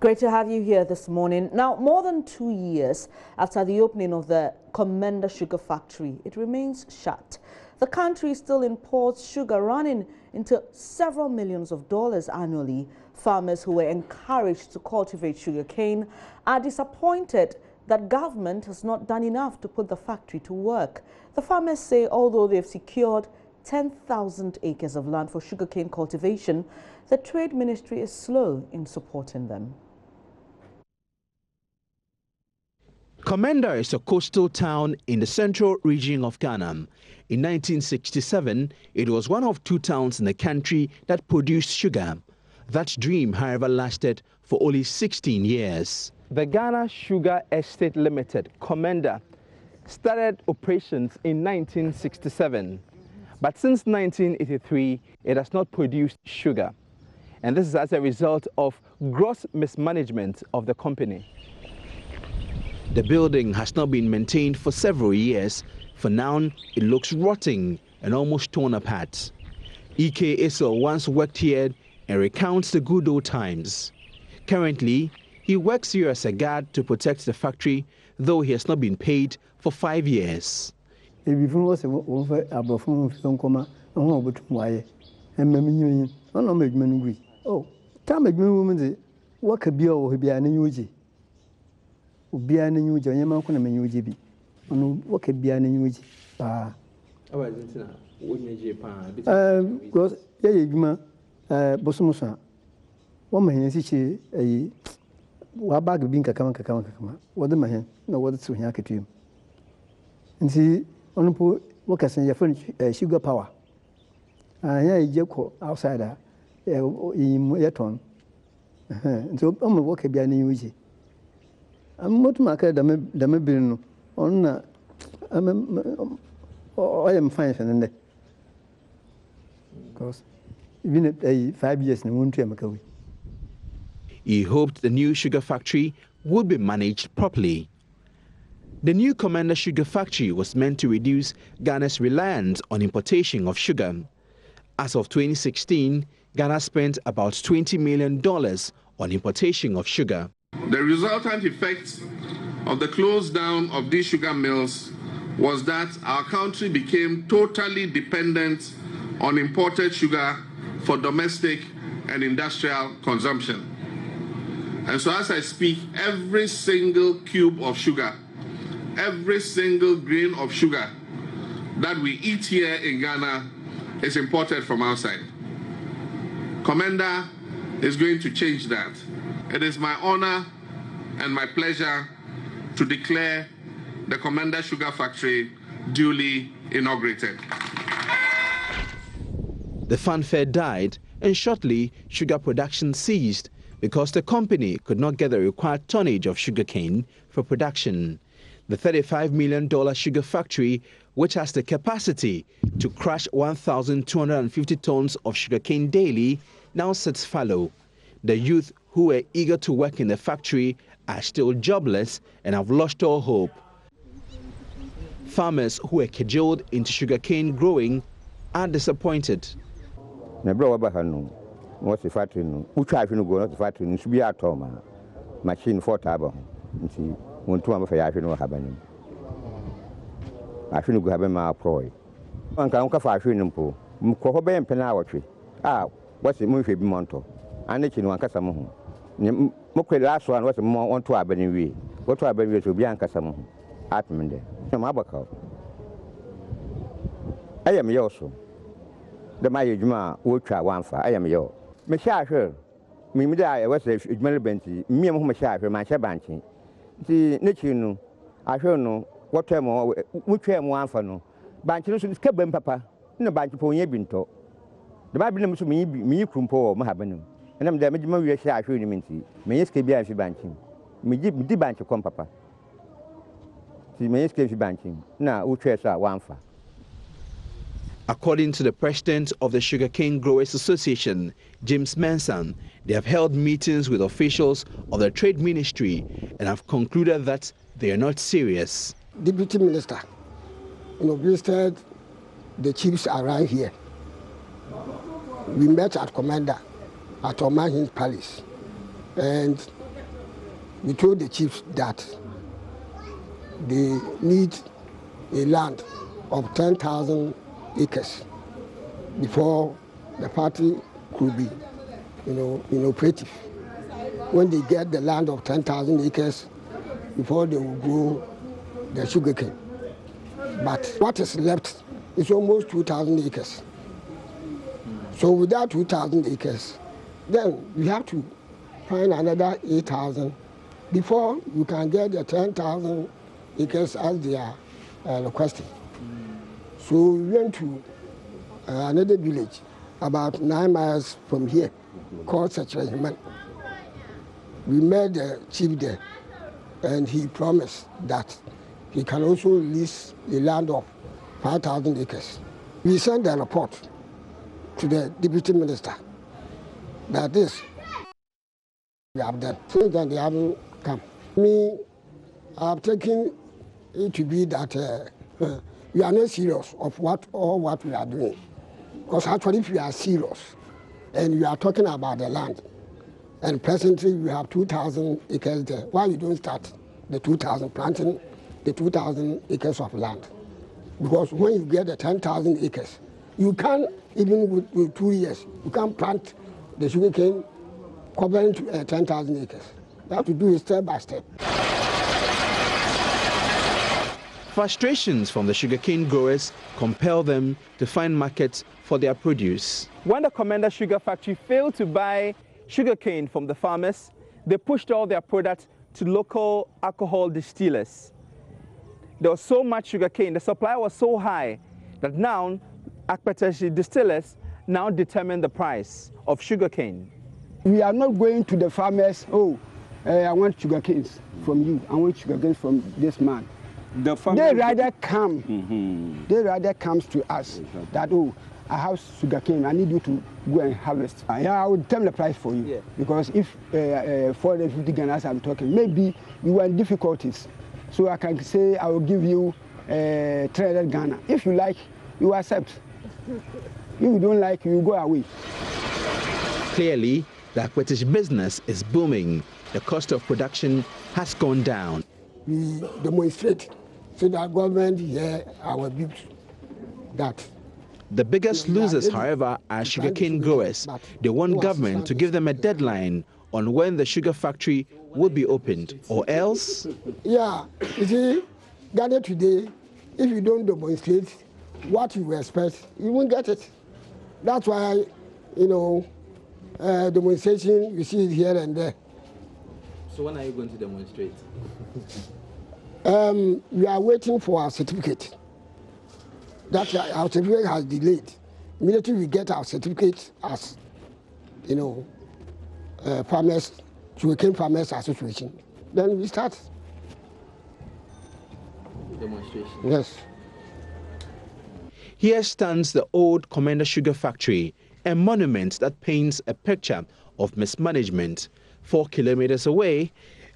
Great to have you here this morning. Now, more than 2 years after the opening of the Komenda sugar factory, it remains shut. The country still imports sugar running into several millions of dollars annually. Farmers who were encouraged to cultivate sugarcane are disappointed that government has not done enough to put the factory to work. The farmers say although they've secured 10,000 acres of land for sugarcane cultivation, the Trade Ministry is slow in supporting them. Komenda is a coastal town in the central region of Ghana. In 1967, it was one of 2 towns in the country that produced sugar. That dream, however, lasted for only 16 years. The Ghana Sugar Estate Limited, Komenda, started operations in 1967. But since 1983, it has not produced sugar. And this is as a result of gross mismanagement of the company. The building has not been maintained for several years. For now, it looks rotting and almost torn apart. E.K. Issel once worked here and recounts the good old times. Currently, he works here as a guard to protect the factory, though he has not been paid for 5 years. Sugar power. Outside so I'm working behind you. I'm not market the bill on I am fine for because even 5 years in one time. He hoped the new sugar factory would be managed properly. The new Komenda sugar factory was meant to reduce Ghana's reliance on importation of sugar. As of 2016, Ghana spent about $20 million on importation of sugar. The resultant effect of the close down of these sugar mills was that our country became totally dependent on imported sugar for domestic and industrial consumption. And so as I speak, every single cube of sugar, every single grain of sugar that we eat here in Ghana is imported from outside. Komenda is going to change that. It is my honor and my pleasure to declare the Komenda Sugar Factory duly inaugurated. The fanfare died, and shortly sugar production ceased because the company could not get the required tonnage of sugarcane for production. The $35 million sugar factory, which has the capacity to crush 1,250 tons of sugarcane daily, now sits fallow. The youth who were eager to work in the factory are still jobless and have lost all hope. Farmers who were cajoled into sugarcane growing are disappointed. What's the factory? Who try to go to the factory? It should be a toma machine for table. When 2 months I shouldn't have any. I shouldn't have my employee. One can come for a shooting pool. Mkobe and Penawatry. Ah, what's the movie Monto? And it's in one Casamu. Mokwe last one was more on to Abenue. What to Abenue to Bianca Samu? Atmende. Some Abaco. I am Yoso. The Mayajuma Ultra one for I am yo. Mesha, Mimida was a Melbourne, me and Mesha, my Shabanchi. The nature, I don't know what time or which time one for no. Banchos is Cabin Papa, no Banchi Pony Binto. The Bible to me, Crumpo, Mahabanum. And I'm damaged my share shooting minty. May escape Bianchi Banching. Me give the Bancho come, Papa. She may escape Banching. Now, which is one for. According to the president of the Sugarcane Growers Association, James Manson, they have held meetings with officials of the Trade Ministry and have concluded that they are not serious. Deputy Minister, visited the chiefs around here. We met at Komenda at Omahin's Palace, and we told the chiefs that they need a land of 10,000 acres before the party could be, inoperative. When they get the land of 10,000 acres, before they will grow the sugarcane. But what is left is almost 2,000 acres. So without 2,000 acres, then we have to find another 8,000 before you can get the 10,000 acres as they are requesting. So we went to another village about 9 miles from here called Sachrahiman. We met the chief there, and he promised that he can also lease a land of 5,000 acres. We sent a report to the deputy minister that this we have done. Since then they haven't come. Me, I've taken it to be that we are not serious of what we are doing. Because actually if we are serious and we are talking about the land, and presently we have 2,000 acres there, why you don't start the 2,000, planting the 2,000 acres of land? Because when you get the 10,000 acres, you can, even with 2 years, you can plant the sugarcane covering 10,000 acres. You have to do it step by step. Frustrations from the sugarcane growers compel them to find markets for their produce. When the Komenda Sugar Factory failed to buy sugarcane from the farmers, they pushed all their products to local alcohol distillers. There was so much sugarcane, the supply was so high that now Akpeteshie distillers now determine the price of sugarcane. We are not going to the farmers, I want sugarcane from you, I want sugarcane from this man. They rather come, they rather comes to us that, I have sugarcane, I need you to go and harvest. I will tell the price for you, because if 450 Ghana as I'm talking, maybe you are in difficulties. So I can say I will give you 300 Ghana. If you like, you accept. If you don't like, you go away. Clearly, the Akpeteshie business is booming. The cost of production has gone down. We demonstrate so that government hear our views. That the biggest losers, however, are sugarcane growers. They want government to give them a deadline on when the sugar factory will be opened, or else... Yeah, you see, Ghana today, if you don't demonstrate what you expect, you won't get it. That's why, demonstration, you see it here and there. So when are you going to demonstrate? We are waiting for our certificate. That our certificate has delayed. Immediately we get our certificate as, farmers, sugarcane farmers association, then we start. Demonstration? Yes. Here stands the old Komenda Sugar Factory, a monument that paints a picture of mismanagement. 4 kilometers away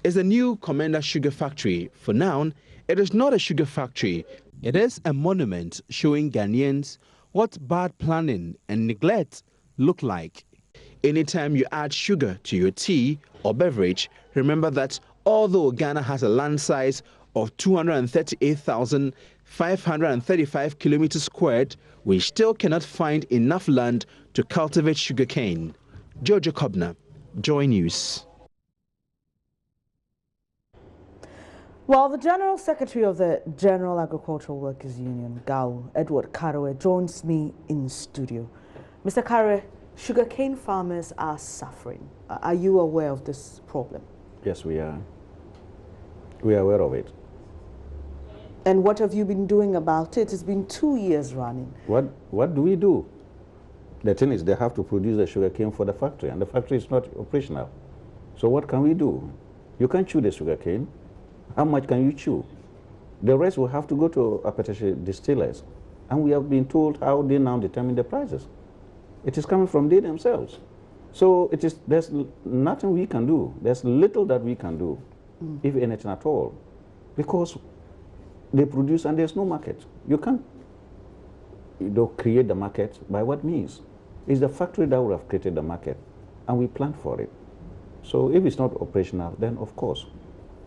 is the new Komenda Sugar Factory. For now, it is not a sugar factory. It is a monument showing Ghanaians what bad planning and neglect look like. Anytime you add sugar to your tea or beverage, remember that although Ghana has a land size of 238,535 kilometers squared, we still cannot find enough land to cultivate sugarcane. Georgia Kobner, JoyNews. Well, the General Secretary of the General Agricultural Workers Union, GAU, Edward Karewe, joins me in studio. Mr. Karewe, sugarcane farmers are suffering. Are you aware of this problem? Yes, we are. We are aware of it. And what have you been doing about it? It's been 2 years running. What do we do? The thing is, they have to produce the sugarcane for the factory, and the factory is not operational. So what can we do? You can't chew the sugarcane. How much can you chew? The rest will have to go to Akpeteshie distillers. And we have been told how they now determine the prices. It is coming from they themselves. So there's nothing we can do. There's little that we can do, if anything at all, because they produce and there's no market. You can't create the market by what means? It's the factory that would have created the market, and we planned for it. So if it's not operational, then of course,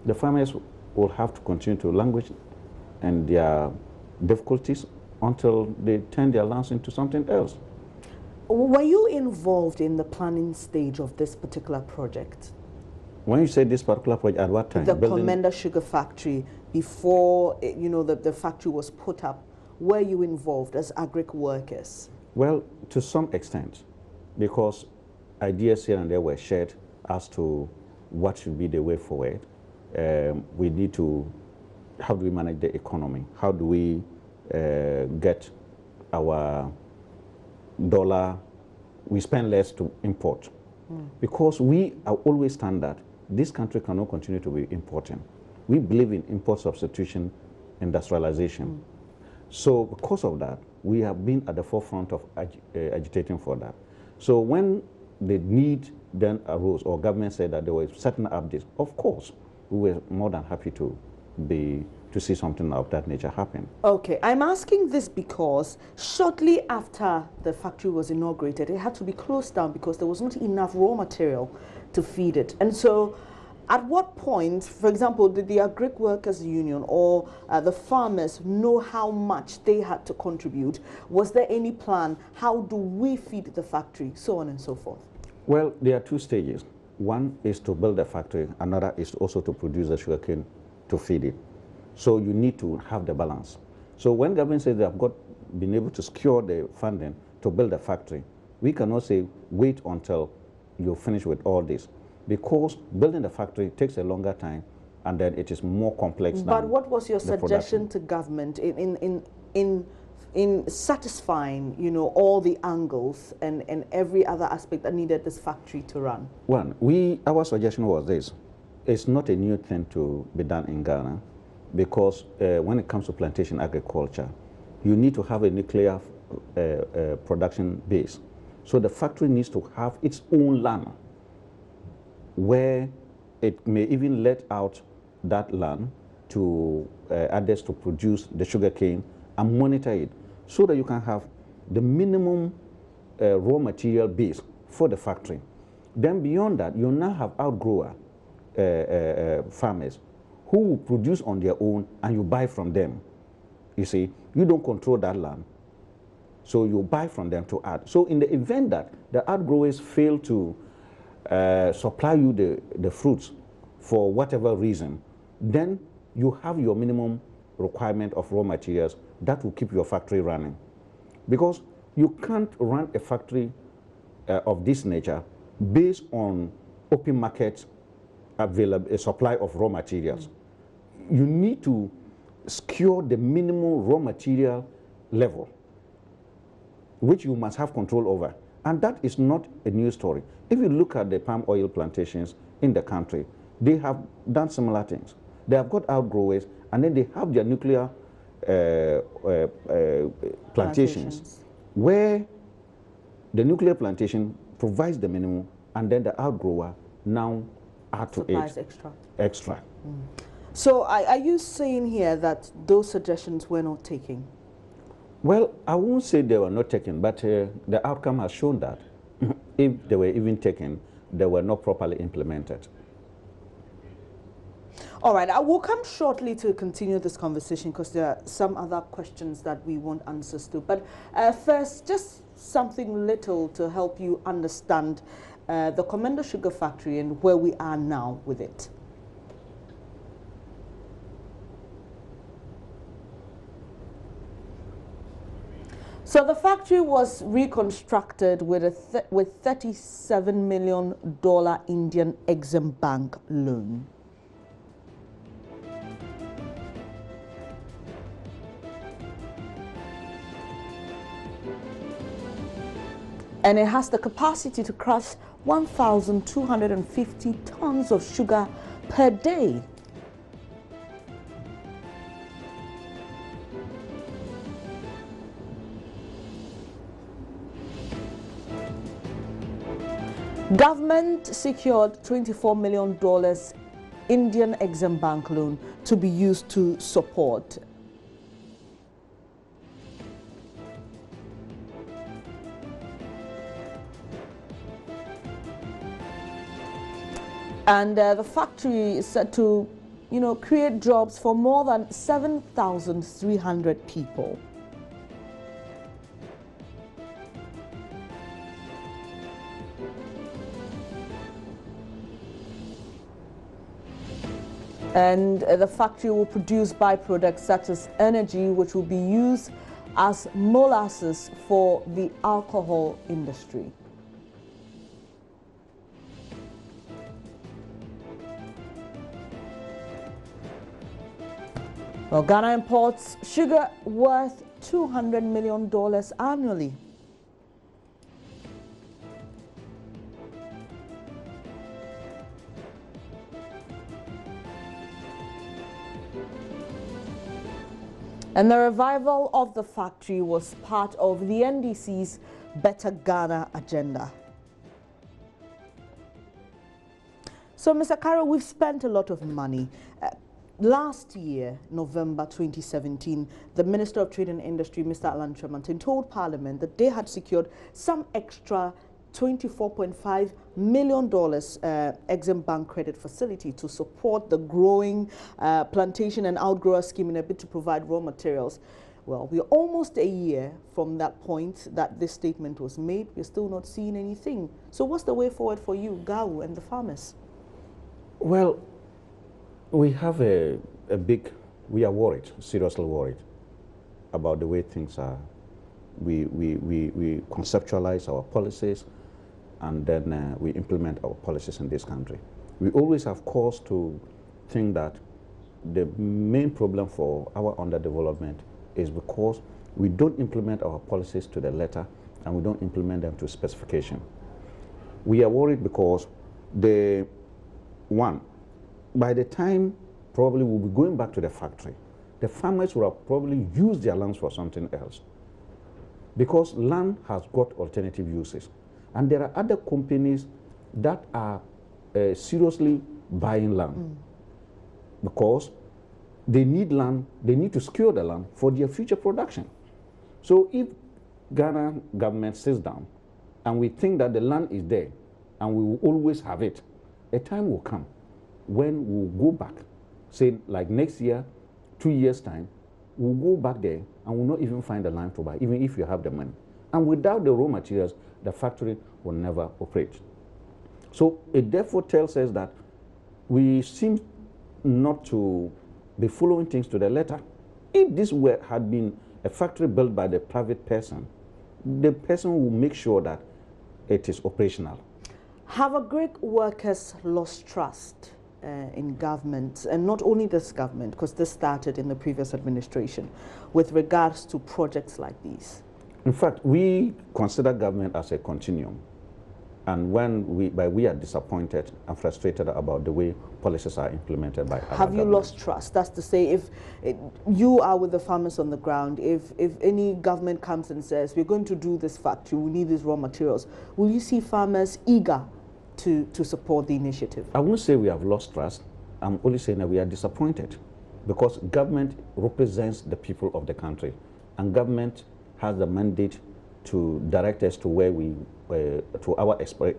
the farmers will have to continue to languish and their difficulties until they turn their lands into something else. Were you involved in the planning stage of this particular project? When you say this particular project, at what time? The Komenda sugar factory, before the factory was put up, were you involved as agric workers? Well, to some extent, because ideas here and there were shared as to what should be the way forward. We need to, how do we manage the economy? How do we get our dollar, we spend less to import? Because we are always stand that this country cannot continue to be importing. We believe in import substitution, industrialization. So because of that, we have been at the forefront of agitating for that. So when the need then arose, or government said that they were setting up this, of course, we were more than happy to see something of that nature happen. Okay, I'm asking this because shortly after the factory was inaugurated, it had to be closed down because there was not enough raw material to feed it. And so at what point, for example, did the Agric Workers Union or the farmers know how much they had to contribute? Was there any plan? How do we feed the factory? So on and so forth. Well, there are two stages. One is to build the factory. Another is also to produce the sugarcane to feed it. So you need to have the balance. So when government says they have been able to secure the funding to build a factory, we cannot say wait until you finish with all this, because building the factory takes a longer time and then it is more complex. But what was your suggestion to government in satisfying, all the angles and every other aspect that needed this factory to run? One, our suggestion was this: it's not a new thing to be done in Ghana, because when it comes to plantation agriculture, you need to have a nuclear production base. So the factory needs to have its own land, where it may even let out that land to others to produce the sugarcane and monitor it, so that you can have the minimum raw material base for the factory. Then beyond that, you now have outgrower farmers who will produce on their own and you buy from them. You see, you don't control that land, so you buy from them to add. So in the event that the outgrowers fail to supply you the fruits for whatever reason, then you have your minimum requirement of raw materials that will keep your factory running. Because you can't run a factory of this nature based on open market available supply of raw materials. You need to secure the minimum raw material level, which you must have control over. And that is not a new story. If you look at the palm oil plantations in the country, they have done similar things. They have got outgrowers, and then they have their nuclear plantations, where the nuclear plantation provides the minimum, and then the outgrower now add to it extra. So are you saying here that those suggestions were not taken? Well, I won't say they were not taken, but the outcome has shown that if they were even taken, they were not properly implemented. All right, I will come shortly to continue this conversation because there are some other questions that we want answers to. But first, just something little to help you understand the Komenda Sugar Factory and where we are now with it. So the factory was reconstructed with a $37 million Indian Exim Bank loan. And it has the capacity to crush 1,250 tons of sugar per day. Government secured $24 million Indian Exim Bank loan to be used to support. And the factory is set to, create jobs for more than 7,300 people. And the factory will produce byproducts such as energy, which will be used as molasses for the alcohol industry. Well, Ghana imports sugar worth $200 million annually. And the revival of the factory was part of the NDC's Better Ghana agenda. So, Mr. Karo, we've spent a lot of money. Last year, November 2017, the Minister of Trade and Industry, Mr. Alan Tremantin, told Parliament that they had secured some extra $24.5 million Exim Bank credit facility to support the growing plantation and outgrower scheme in a bid to provide raw materials. Well, we're almost a year from that point that this statement was made. We're still not seeing anything. So what's the way forward for you, GAU, and the farmers? Well, we have we are worried, seriously worried about the way things are. We conceptualize our policies, and then we implement our policies in this country. We always have cause to think that the main problem for our underdevelopment is because we don't implement our policies to the letter and we don't implement them to specification. We are worried because by the time probably we'll be going back to the factory, the farmers will have probably used their lands for something else, because land has got alternative uses. And there are other companies that are seriously buying land because they need land, they need to secure the land for their future production. So if Ghana government sits down and we think that the land is there and we will always have it, a time will come when we'll go back, say like next year, 2 years' time, we'll go back there and we'll not even find the land to buy, even if you have the money. And without the raw materials, the factory will never operate. So it therefore tells us that we seem not to be following things to the letter. If this had been a factory built by the private person, the person will make sure that it is operational. Have agric workers lost trust in government, and not only this government, because this started in the previous administration, with regards to projects like these? In fact, we consider government as a continuum. And when we are disappointed and frustrated about the way policies are implemented by our Have you lost trust? That's to say, if you are with the farmers on the ground, if any government comes and says, we're going to do this factory, we need these raw materials, will you see farmers eager to support the initiative? I won't say we have lost trust. I'm only saying that we are disappointed, because government represents the people of the country, and government has the mandate to direct us to where to our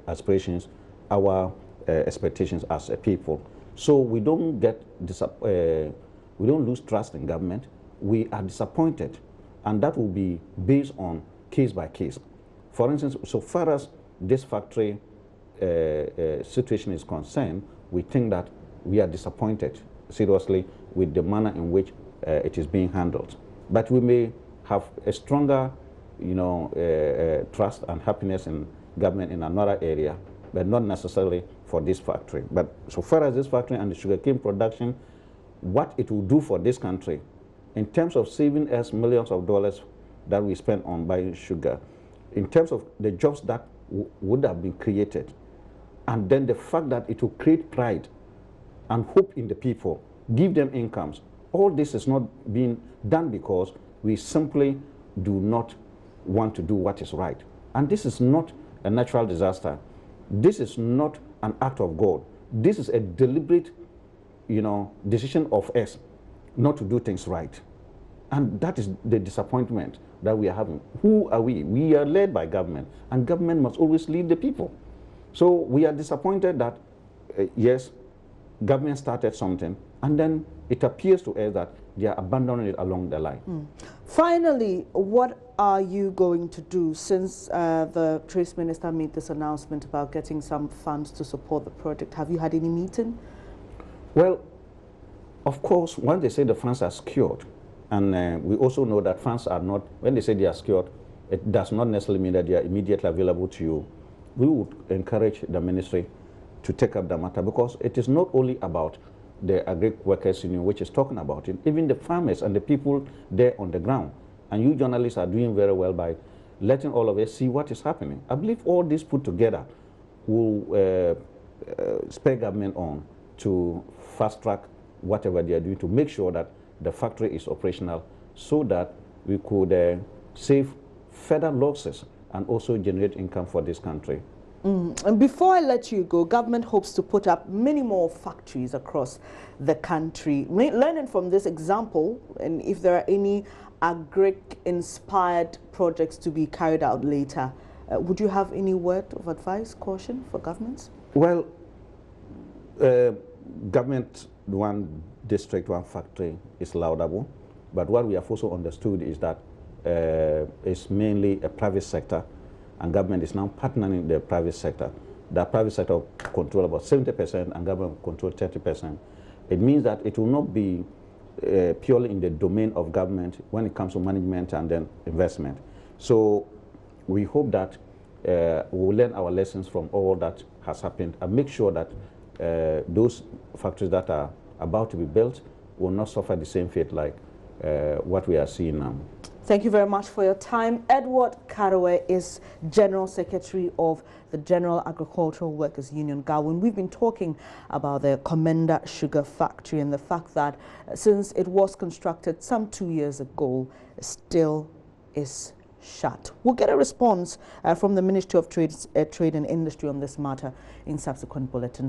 aspirations, our expectations as a people. So we don't we don't lose trust in government. We are disappointed, and that will be based on case by case. For instance, so far as this factory situation is concerned, we think that we are disappointed seriously with the manner in which it is being handled. But we may have a stronger, trust and happiness in government in another area, but not necessarily for this factory. But so far as this factory and the sugarcane production, what it will do for this country in terms of saving us millions of dollars that we spend on buying sugar, in terms of the jobs that would have been created, and then the fact that it will create pride and hope in the people, give them incomes. All this is not being done because we simply do not want to do what is right. And this is not a natural disaster. This is not an act of God. This is a deliberate, decision of us not to do things right. And that is the disappointment that we are having. Who are we? We are led by government, and government must always lead the people. So we are disappointed that yes, government started something, and then it appears to us that they are abandoning it along the line. Finally, what are you going to do since the Trade Minister made this announcement about getting some funds to support the project? Have you had any meeting? Well, of course, when they say the funds are secured, and we also know that funds are not, when they say they are secured, it does not necessarily mean that they are immediately available to you. We would encourage the ministry to take up the matter, because it is not only about the agri workers union which is talking about it, even the farmers and the people there on the ground. And you journalists are doing very well by letting all of us see what is happening. I believe all this put together will spur government on to fast track whatever they are doing to make sure that the factory is operational, so that we could save further losses and also generate income for this country. And before I let you go, government hopes to put up many more factories across the country. Learning from this example, and if there are any agric-inspired projects to be carried out later, would you have any word of advice, caution for governments? Well, Government, one district, one factory is laudable, but what we have also understood is that it's mainly a private sector, and government is now partnering the private sector. The private sector control about 70% and government control 30%. It means that it will not be purely in the domain of government when it comes to management and then investment. So we hope that we'll learn our lessons from all that has happened and make sure that those factories that are about to be built will not suffer the same fate like what we are seeing now. Thank you very much for your time. Edward Karowe is General Secretary of the General Agricultural Workers Union, Garwin. We've been talking about the Komenda sugar factory and the fact that since it was constructed some 2 years ago, still is shut. We'll get a response from the Ministry of Trade and Industry on this matter in subsequent bulletins.